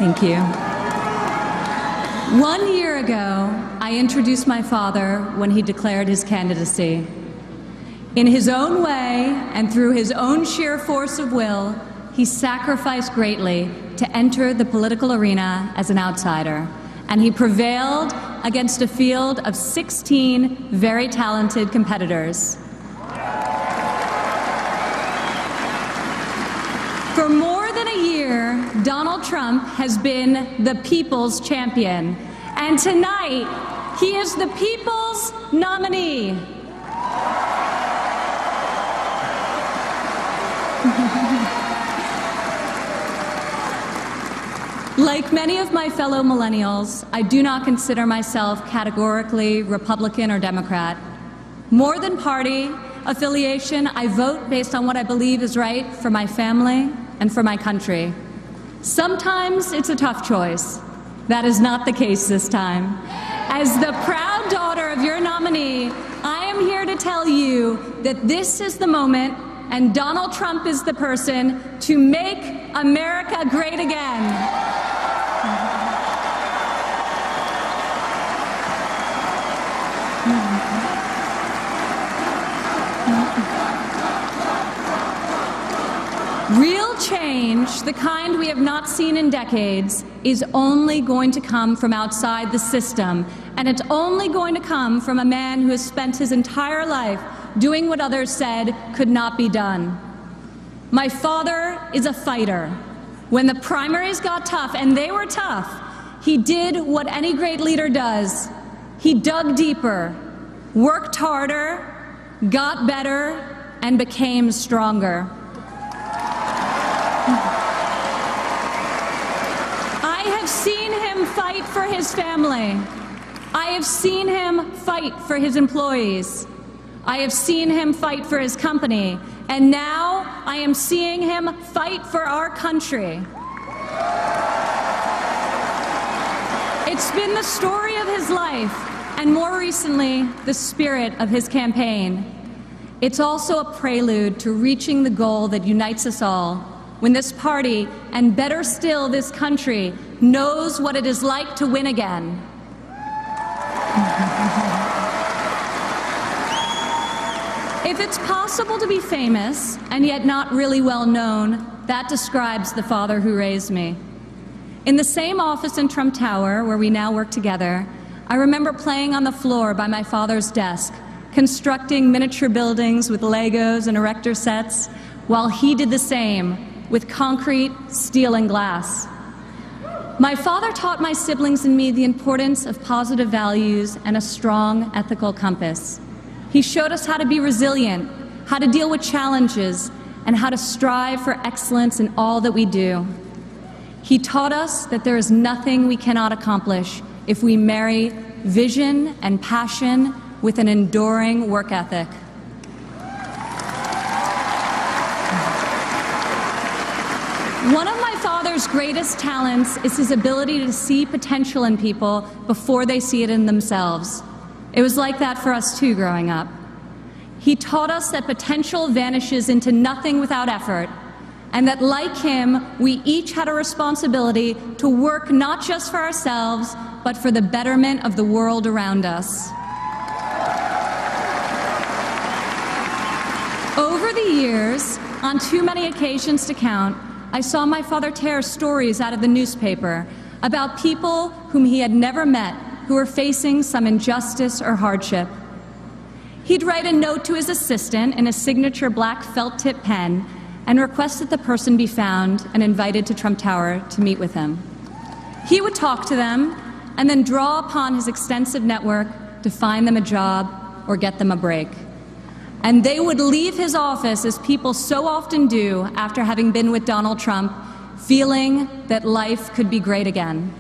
Thank you. 1 year ago, I introduced my father when he declared his candidacy. In his own way and through his own sheer force of will, he sacrificed greatly to enter the political arena as an outsider, and he prevailed against a field of 16 very talented competitors. For more than a year, Donald Trump has been the people's champion, and tonight, he is the people's nominee. Like many of my fellow millennials, I do not consider myself categorically Republican or Democrat. More than party affiliation, I vote based on what I believe is right for my family and for my country. Sometimes it's a tough choice. That is not the case this time. As the proud daughter of your nominee, I am here to tell you that this is the moment, and Donald Trump is the person to make America great again. Real change, the kind we have not seen in decades, is only going to come from outside the system, and it's only going to come from a man who has spent his entire life doing what others said could not be done. My father is a fighter. When the primaries got tough, and they were tough, he did what any great leader does. He dug deeper, worked harder, got better, and became stronger. I have seen him fight for his family. I have seen him fight for his employees. I have seen him fight for his company. And now I am seeing him fight for our country. It's been the story of his life, and more recently, the spirit of his campaign. It's also a prelude to reaching the goal that unites us all, when this party, and better still this country, knows what it is like to win again. If it's possible to be famous and yet not really well known, that describes the father who raised me. In the same office in Trump Tower, where we now work together, I remember playing on the floor by my father's desk, constructing miniature buildings with Legos and erector sets, while he did the same with concrete, steel, and glass. My father taught my siblings and me the importance of positive values and a strong ethical compass. He showed us how to be resilient, how to deal with challenges, and how to strive for excellence in all that we do. He taught us that there is nothing we cannot accomplish if we marry vision and passion with an enduring work ethic. One of my father's greatest talents is his ability to see potential in people before they see it in themselves. It was like that for us too growing up. He taught us that potential vanishes into nothing without effort, and that like him, we each had a responsibility to work not just for ourselves, but for the betterment of the world around us. Over the years, on too many occasions to count, I saw my father tear stories out of the newspaper about people whom he had never met who were facing some injustice or hardship. He'd write a note to his assistant in a signature black felt-tip pen and request that the person be found and invited to Trump Tower to meet with him. He would talk to them and then draw upon his extensive network to find them a job or get them a break. And they would leave his office, as people so often do after having been with Donald Trump, feeling that life could be great again.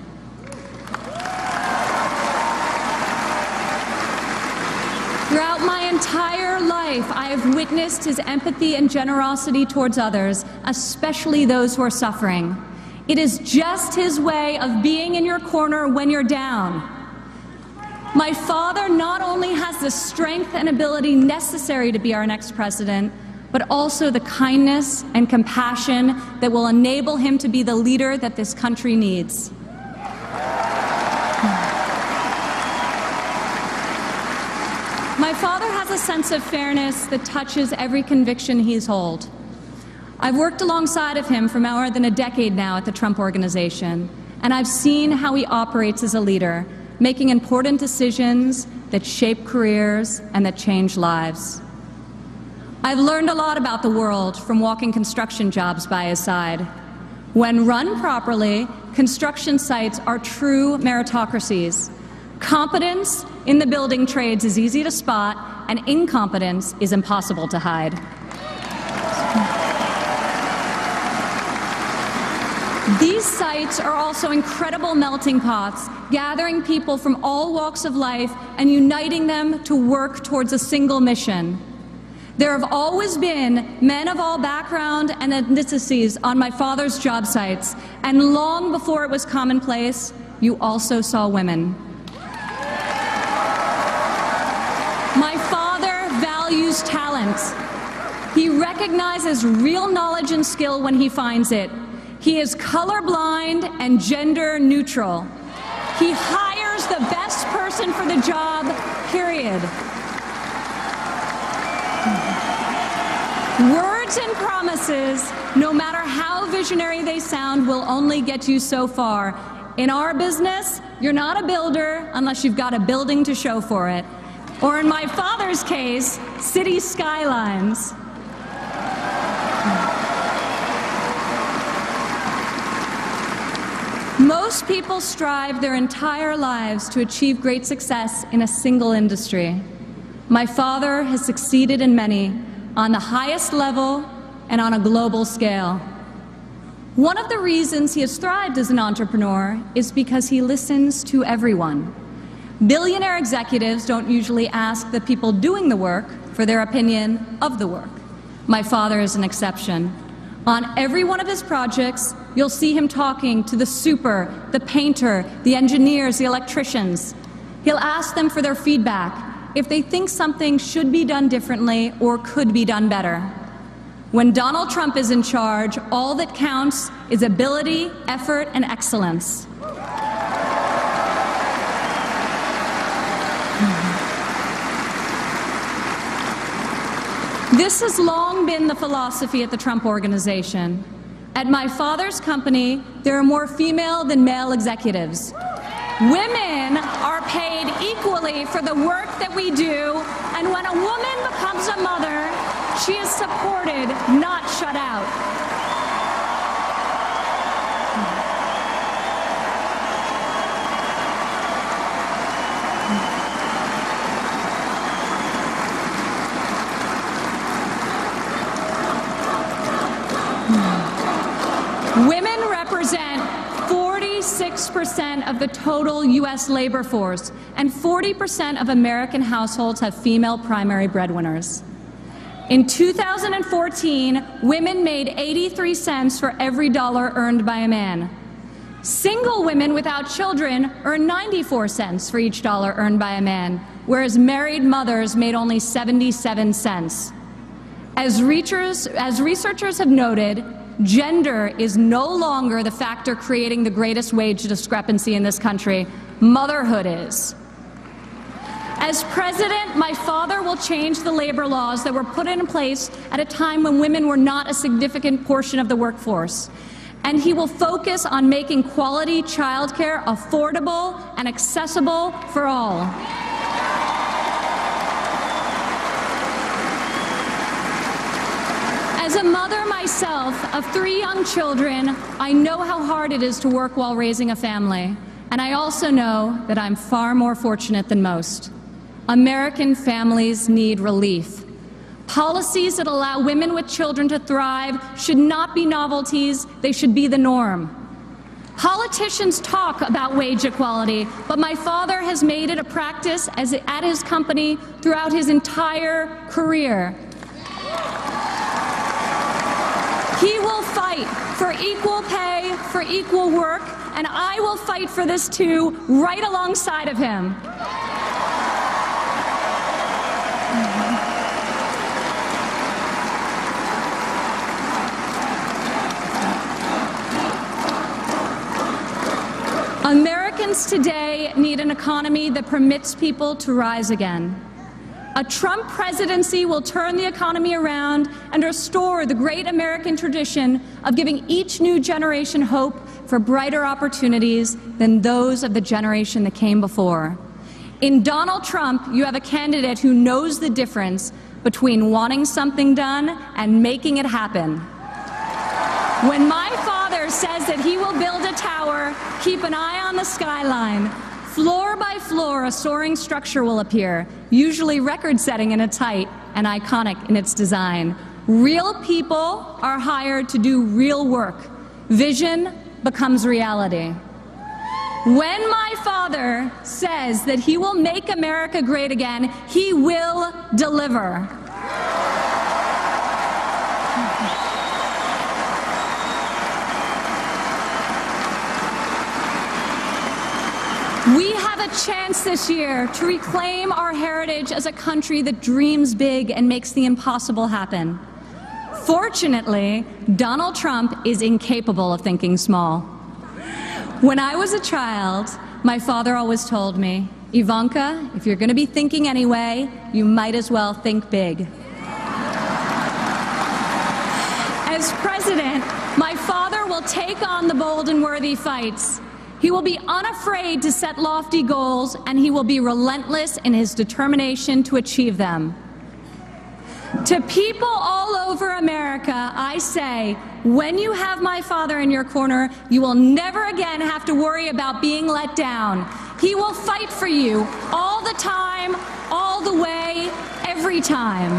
Throughout my entire life, I have witnessed his empathy and generosity towards others, especially those who are suffering. It is just his way of being in your corner when you're down. My father not only has the strength and ability necessary to be our next president, but also the kindness and compassion that will enable him to be the leader that this country needs. My father has a sense of fairness that touches every conviction he's held. I've worked alongside of him for more than a decade now at the Trump Organization, and I've seen how he operates as a leader, making important decisions that shape careers and that change lives. I've learned a lot about the world from walking construction jobs by his side. When run properly, construction sites are true meritocracies. Competence in the building trades is easy to spot, and incompetence is impossible to hide. These sites are also incredible melting pots, gathering people from all walks of life and uniting them to work towards a single mission. There have always been men of all background and ethnicities on my father's job sites, and long before it was commonplace, you also saw women. My father values talent. He recognizes real knowledge and skill when he finds it. He is colorblind and gender neutral. He hires the best person for the job, period. Words and promises, no matter how visionary they sound, will only get you so far. In our business, you're not a builder unless you've got a building to show for it. Or in my father's case, city skylines. Most people strive their entire lives to achieve great success in a single industry. My father has succeeded in many, on the highest level and on a global scale. One of the reasons he has thrived as an entrepreneur is because he listens to everyone. Billionaire executives don't usually ask the people doing the work for their opinion of the work. My father is an exception. On every one of his projects, you'll see him talking to the super, the painter, the engineers, the electricians. He'll ask them for their feedback, if they think something should be done differently or could be done better. When Donald Trump is in charge, all that counts is ability, effort, and excellence. This has long been the philosophy at the Trump Organization. At my father's company, there are more female than male executives. Women are paid equally for the work that we do, and when a woman becomes a mother, she is supported, not shut out. Women represent 46% of the total U.S. labor force, and 40% of American households have female primary breadwinners. In 2014, women made 83 cents for every dollar earned by a man. Single women without children earn 94 cents for each dollar earned by a man, whereas married mothers made only 77 cents. As researchers have noted, gender is no longer the factor creating the greatest wage discrepancy in this country. Motherhood is. As president, my father will change the labor laws that were put in place at a time when women were not a significant portion of the workforce. And he will focus on making quality childcare affordable and accessible for all. As a mother myself of 3 young children, I know how hard it is to work while raising a family. And I also know that I'm far more fortunate than most. American families need relief. Policies that allow women with children to thrive should not be novelties, they should be the norm. Politicians talk about wage equality, but my father has made it a practice at his company throughout his entire career. He will fight for equal pay, for equal work, and I will fight for this too, right alongside of him. Americans today need an economy that permits people to rise again. A Trump presidency will turn the economy around and restore the great American tradition of giving each new generation hope for brighter opportunities than those of the generation that came before. In Donald Trump, you have a candidate who knows the difference between wanting something done and making it happen. When my father says that he will build a tower, keep an eye on the skyline. Floor by floor, a soaring structure will appear, usually record-setting in its height and iconic in its design. Real people are hired to do real work. Vision becomes reality. When my father says that he will make America great again, he will deliver. We have a chance this year to reclaim our heritage as a country that dreams big and makes the impossible happen. Fortunately, Donald Trump is incapable of thinking small. When I was a child, my father always told me, Ivanka, if you're going to be thinking anyway, you might as well think big. As president, my father will take on the bold and worthy fights. He will be unafraid to set lofty goals, and he will be relentless in his determination to achieve them. To people all over America, I say, when you have my father in your corner, you will never again have to worry about being let down. He will fight for you all the time, all the way, every time.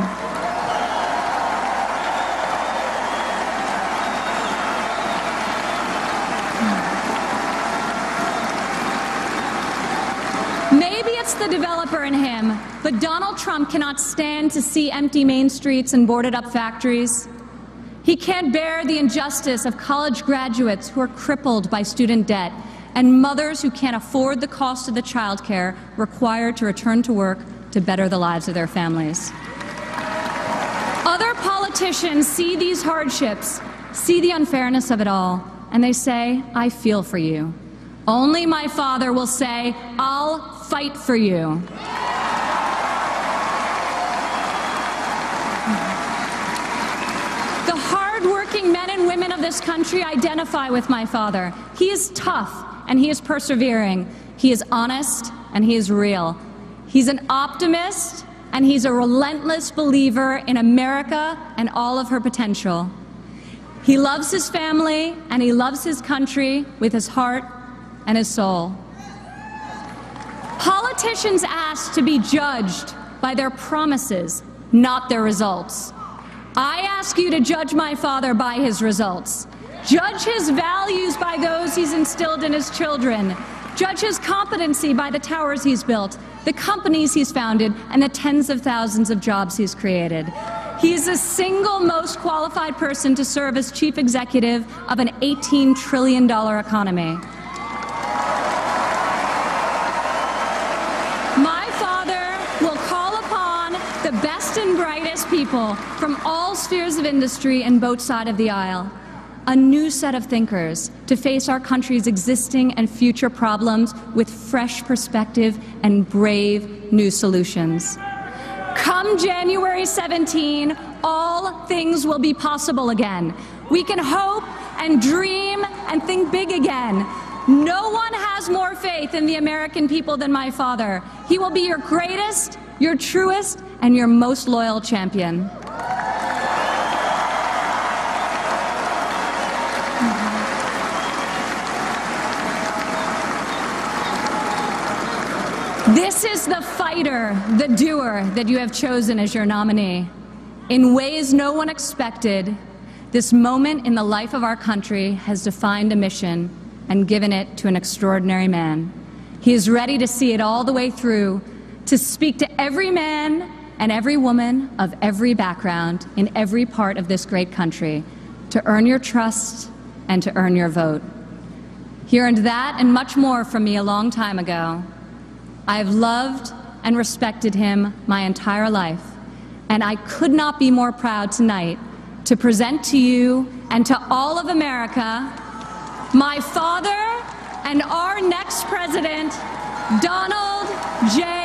Maybe it's the developer in him, but Donald Trump cannot stand to see empty main streets and boarded-up factories. He can't bear the injustice of college graduates who are crippled by student debt and mothers who can't afford the cost of the child care required to return to work to better the lives of their families. Other politicians see these hardships, see the unfairness of it all, and they say, I feel for you. Only my father will say, I'll fight for you. The hard-working men and women of this country identify with my father. He is tough and he is persevering. He is honest and he is real. He's an optimist and he's a relentless believer in America and all of her potential. He loves his family and he loves his country with his heart and his soul. Politicians ask to be judged by their promises, not their results. I ask you to judge my father by his results. Judge his values by those he's instilled in his children. Judge his competency by the towers he's built, the companies he's founded, and the tens of thousands of jobs he's created. He is the single most qualified person to serve as chief executive of an $18 trillion economy. My father will call upon the best and brightest people from all spheres of industry and both sides of the aisle, a new set of thinkers to face our country's existing and future problems with fresh perspective and brave new solutions. Come January 17, all things will be possible again. We can hope and dream and think big again. No one has more faith in the American people than my father. He will be your greatest, your truest, and your most loyal champion. This is the fighter, the doer that you have chosen as your nominee. In ways no one expected, this moment in the life of our country has defined a mission and given it to an extraordinary man. He is ready to see it all the way through, to speak to every man and every woman of every background in every part of this great country, to earn your trust and to earn your vote. He earned that and much more from me a long time ago. I have loved and respected him my entire life, and I could not be more proud tonight to present to you and to all of America my father, and our next president, Donald J.